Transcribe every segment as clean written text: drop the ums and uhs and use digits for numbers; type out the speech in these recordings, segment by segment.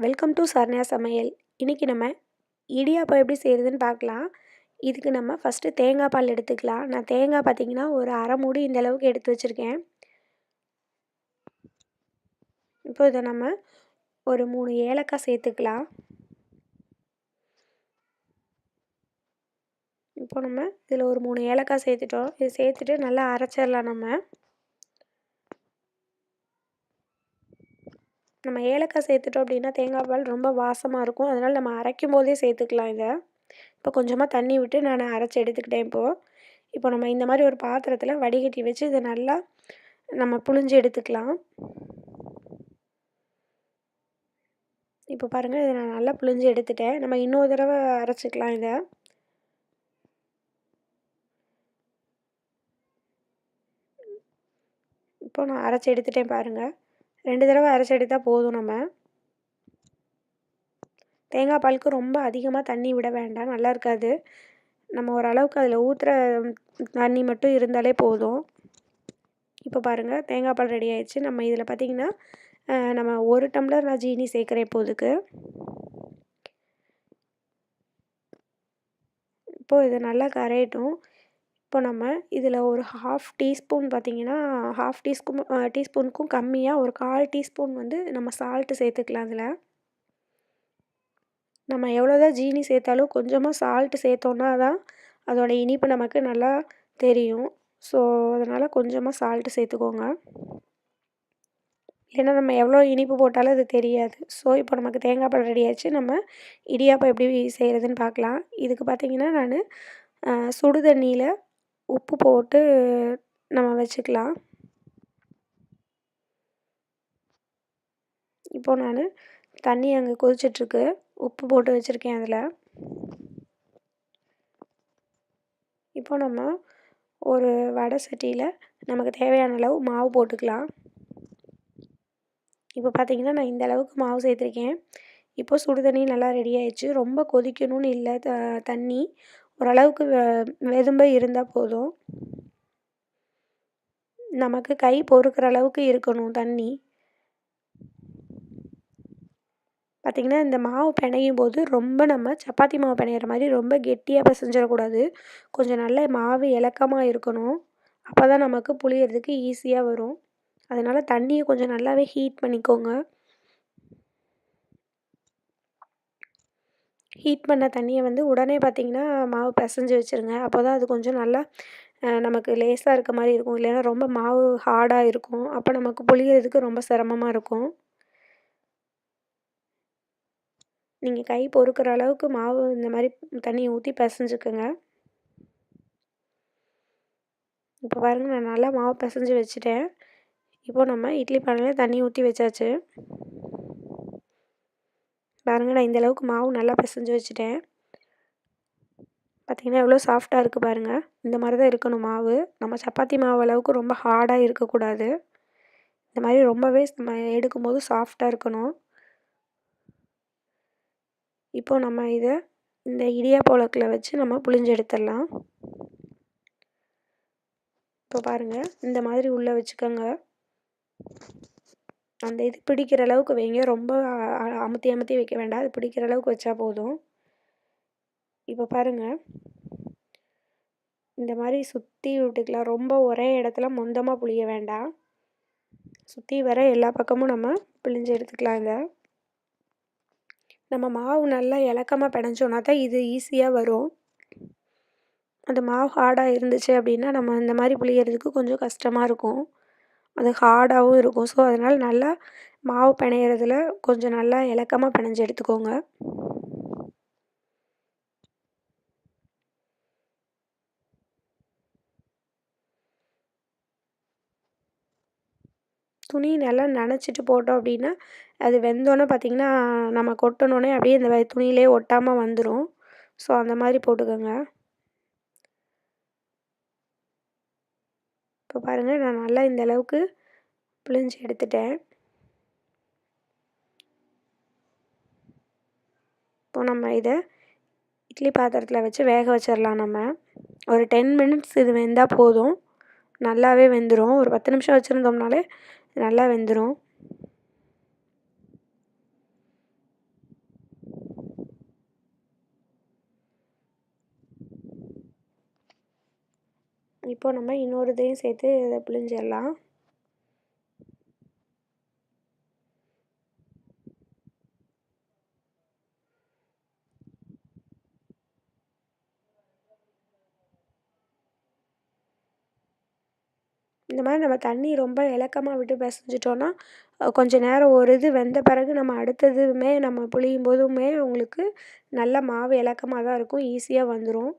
Welcome to Saranya சமையல். இன்றைக்கி நம்ம இடியாப்பம் எப்படி செய்கிறதுன்னு பார்க்கலாம். இதுக்கு நம்ம ஃபஸ்ட்டு தேங்காய் பால் எடுத்துக்கலாம். நான் தேங்காய் பார்த்திங்கன்னா ஒரு அரை மூடி இந்த அளவுக்கு எடுத்து வச்சுருக்கேன். இப்போ இதை நம்ம ஒரு 3 ஏலக்காய் சேர்த்துக்கலாம். இப்போ நம்ம இதில் ஒரு 3 ஏலக்காய் சேர்த்துட்டோம். இதை சேர்த்துட்டு நல்லா அரைச்சிடலாம். நம்ம ஏலக்காய் சேர்த்துட்டோம் அப்படின்னா தேங்காய் பால் ரொம்ப வாசமாக இருக்கும். அதனால் நம்ம அரைக்கும் போதே சேர்த்துக்கலாம். இப்போ கொஞ்சமாக தண்ணி விட்டு நான் அரைச்சி எடுத்துக்கிட்டேன். இப்போ நம்ம இந்த மாதிரி ஒரு பாத்திரத்தில் வடிகட்டி வச்சு இதை நல்லா நம்ம புழிஞ்சு எடுத்துக்கலாம். இப்போ பாருங்கள், இதை நான் நல்லா புழிஞ்சு எடுத்துட்டேன். நம்ம இன்னொரு தடவை அரைச்சிக்கலாம். இப்போ நான் அரைச்சி எடுத்துட்டேன் பாருங்கள். 2 தடவை அரைச்சி எடுத்தால் போதும். நம்ம தேங்காய் பாலுக்கு ரொம்ப அதிகமாக தண்ணி விட வேண்டாம், நல்லா இருக்காது. நம்ம ஓரளவுக்கு அதில் ஊற்றுற தண்ணி மட்டும் இருந்தாலே போதும். இப்போ பாருங்கள், தேங்காய் பால் ரெடி ஆயிடுச்சு. நம்ம இதில் பார்த்திங்கன்னா நம்ம 1 டம்ளர் நான் ஜீனி சேர்க்குறேன் இப்போதுக்கு. இப்போது இது நல்லா கரையட்டும். இப்போ நம்ம இதில் ஒரு 1/2 டீஸ்பூன் பார்த்திங்கன்னா 1/2 டீஸ்பூனுக்கும் கம்மியாக ஒரு 1/4 டீஸ்பூன் நம்ம சால்ட்டு சேர்த்துக்கலாம். அதில் நம்ம எவ்வளோதான் ஜீனி சேர்த்தாலும் கொஞ்சமாக சால்ட்டு சேர்த்தோன்னா தான் அதோடய இனிப்பு நமக்கு நல்லா தெரியும். ஸோ அதனால் கொஞ்சமாக சால்ட்டு சேர்த்துக்கோங்க. ஏன்னா நம்ம எவ்வளோ இனிப்பு போட்டாலும் அது தெரியாது. ஸோ இப்போ நமக்கு தேங்காய் பால் ரெடி ஆயிடுச்சு. நம்ம இடியாப்பம் எப்படி செய்கிறதுன்னு பார்க்கலாம். இதுக்கு பார்த்திங்கன்னா நான் சுடு தண்ணியில் உப்பு போட்டு நம்ம வச்சுக்கலாம். இப்போது நான் தண்ணி அங்கே கொதிச்சிட்ருக்கு, உப்பு போட்டு வச்சுருக்கேன் அதில். இப்போ நம்ம ஒரு வடை சட்டியில் நமக்கு தேவையான அளவு மாவு போட்டுக்கலாம். இப்போ பார்த்திங்கன்னா நான் இந்த அளவுக்கு மாவு சேர்த்துருக்கேன். இப்போது சுடு தண்ணி நல்லா ரெடி ஆயிடுச்சு. ரொம்ப கொதிக்கணும்னு இல்லை, தண்ணி ஓரளவுக்கு வெதும்ப இருந்தால் போதும். நமக்கு கை பொறுக்கிற அளவுக்கு இருக்கணும் தண்ணி. பார்த்திங்கன்னா இந்த மாவு பிணையும் போது ரொம்ப நம்ம சப்பாத்தி மாவு பிணையிற மாதிரி ரொம்ப கெட்டியாக பிசைஞ்சிடக்கூடாது. கொஞ்சம் நல்ல மாவு இலக்கமாக இருக்கணும். அப்போ தான் நமக்கு புளியறதுக்கு ஈஸியாக வரும். அதனால் தண்ணியை கொஞ்சம் நல்லாவே ஹீட் பண்ணிக்கோங்க. ஹீட் பண்ண தண்ணியை உடனே பார்த்திங்கன்னா மாவு பிசைஞ்சு வச்சுருங்க. அப்போ தான் அது கொஞ்சம் நல்லா நமக்கு லேசாக இருக்க மாதிரி இருக்கும். இல்லைன்னா ரொம்ப மாவு ஹார்டாக இருக்கும். அப்போ நமக்கு புளியறதுக்கு ரொம்ப சிரமமாக இருக்கும். நீங்கள் கை பொறுக்கிற அளவுக்கு மாவு இந்த மாதிரி தண்ணியை ஊற்றி பிசைஞ்சுக்குங்க. இப்போ பாருங்கள், நான் நல்லா மாவு பிசைஞ்சு வச்சுட்டேன். இப்போது நம்ம இட்லி பானையில் தண்ணி ஊற்றி வச்சாச்சு. பாருங்கள், நான் இந்தளவுக்கு மாவு நல்லா பிசைஞ்சு வச்சுட்டேன். பார்த்திங்கன்னா எவ்வளோ சாஃப்டாக இருக்குது பாருங்கள். இந்த மாதிரி தான் இருக்கணும் மாவு. நம்ம சப்பாத்தி மாவு அளவுக்கு ரொம்ப ஹார்டாக இருக்கக்கூடாது. இந்த மாதிரி ரொம்பவே நம்ம எடுக்கும்போது சாஃப்டாக இருக்கணும். இப்போது நம்ம இதை இந்த இடியாப்ப உலக்கில் வச்சு நம்ம புழிஞ்சு எடுத்துடலாம். இப்போ பாருங்கள், இந்த மாதிரி உள்ளே வச்சுக்கோங்க. அந்த இது பிடிக்கிற அளவுக்கு வைங்க. ரொம்ப அமுத்தி வைக்க வேண்டாம். அது பிடிக்கிற அளவுக்கு வச்சா போதும். இப்போ பாருங்கள், இந்த மாதிரி சுற்றி விட்டுக்கலாம். ரொம்ப ஒரே இடத்துல மொந்தமாக புளிய வேண்டாம். சுற்றி வர எல்லா பக்கமும் நம்ம பிழிஞ்சு எடுத்துக்கலாம். நம்ம மாவு நல்லா இலக்கமாக பிணைஞ்சோன்னா தான் இது ஈஸியாக வரும். அந்த மாவு ஹார்டாக இருந்துச்சு அப்படின்னா நம்ம இந்த மாதிரி புளியறதுக்கு கொஞ்சம் கஷ்டமாக இருக்கும். அது ஹார்டாகவும் இருக்கும். ஸோ அதனால் நல்லா மாவு பிணையிறதுல கொஞ்சம் நல்லா இலக்கமாக பிணைஞ்சு எடுத்துக்கோங்க. துணி நல்லா நனைச்சிட்டு போட்டோம் அப்படின்னா அது வெந்தோன்னே பார்த்திங்கன்னா நம்ம கொட்டினோன்னே அப்படியே இந்த துணியிலே ஒட்டாமல் வந்துடும். ஸோ அந்த மாதிரி போட்டுக்கோங்க. இப்போ பாருங்கள், நான் நல்லா இந்த அளவுக்கு புழிஞ்சு எடுத்துட்டேன். இப்போ நம்ம இதை இட்லி பாத்திரத்தில் வச்சு வேக வச்சிடலாம். நம்ம ஒரு 10 மினிட்ஸ் இது வெந்தால் போதும். நல்லாவே வெந்துடும். ஒரு 10 நிமிஷம் வச்சுருந்தோம்னாலே நல்லா வெந்துடும். இப்போ நம்ம இன்னொரு இதையும் சேர்த்து இதை பிழிஞ்சிடலாம். இந்த மாதிரி நம்ம தண்ணி ரொம்ப இலக்கமாக விட்டு பிசைஞ்சிட்டோன்னா கொஞ்சம் நேரம் ஒரு இது வெந்த பிறகு நம்ம அடுத்ததுமே நம்ம புளியும் போதுமே உங்களுக்கு நல்ல மாவு இலக்கமாக தான் இருக்கும், ஈஸியாக வந்துடும்.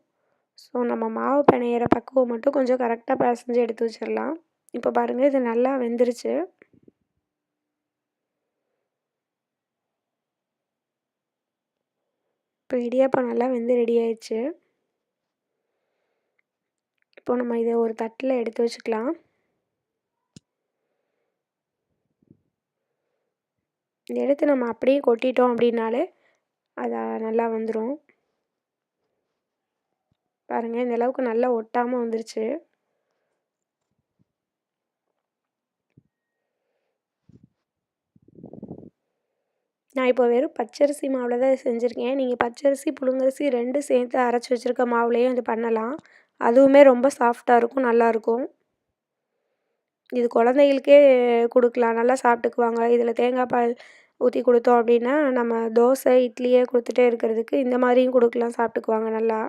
ஸோ நம்ம மாவு பிணையிற பக்குவம் மட்டும் கொஞ்சம் கரெக்டாக பிசைஞ்சு எடுத்து வச்சிடலாம். இப்போ பாருங்கள், இது நல்லா வெந்துருச்சு. இப்போ இடியாப்பம் நல்லா வெந்து ரெடி ஆயிடுச்சு. இப்போ நம்ம இதை ஒரு தட்டில் எடுத்து வச்சுக்கலாம். இதை எடுத்து நம்ம அப்படியே கொட்டிட்டோம் அப்படின்னாலே அது நல்லா வந்துடும். பாருங்கள், இந்த அளவுக்கு நல்லா ஒட்டாமல் வந்துருச்சு. நான் இப்போ வெறும் பச்சரிசி மாவில் தான் செஞ்சுருக்கேன். நீங்கள் பச்சரிசி புழுங்கரிசி 2 சேர்த்து அரைச்சி வச்சுருக்க மாவுலேயும் இது பண்ணலாம். அதுவுமே ரொம்ப சாஃப்டாக இருக்கும், நல்லாயிருக்கும். இது குழந்தைகளுக்கே கொடுக்கலாம், நல்லா சாப்பிட்டுக்குவாங்க. இதில் தேங்காய் பால் ஊற்றி கொடுத்தோம் அப்படின்னா நம்ம தோசை இட்லியே கொடுத்துட்டே இருக்கிறதுக்கு இந்த மாதிரியும் கொடுக்கலாம், சாப்பிட்டுக்குவாங்க நல்லா.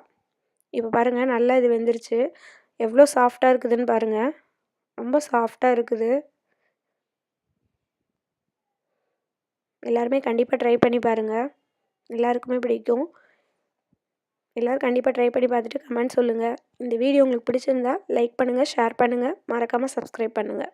இப்போ பாருங்கள், நல்லா இது வெந்துருச்சு. எவ்வளோ சாஃப்டாக இருக்குதுன்னு பாருங்கள், ரொம்ப சாஃப்டாக இருக்குது. எல்லாருமே கண்டிப்பாக ட்ரை பண்ணி பாருங்கள், எல்லாருக்குமே பிடிக்கும். எல்லோரும் கண்டிப்பாக ட்ரை பண்ணி பார்த்துட்டு கமெண்ட் சொல்லுங்கள். இந்த வீடியோ உங்களுக்கு பிடிச்சிருந்தா லைக் பண்ணுங்கள், ஷேர் பண்ணுங்கள், மறக்காமல் சப்ஸ்கிரைப் பண்ணுங்கள்.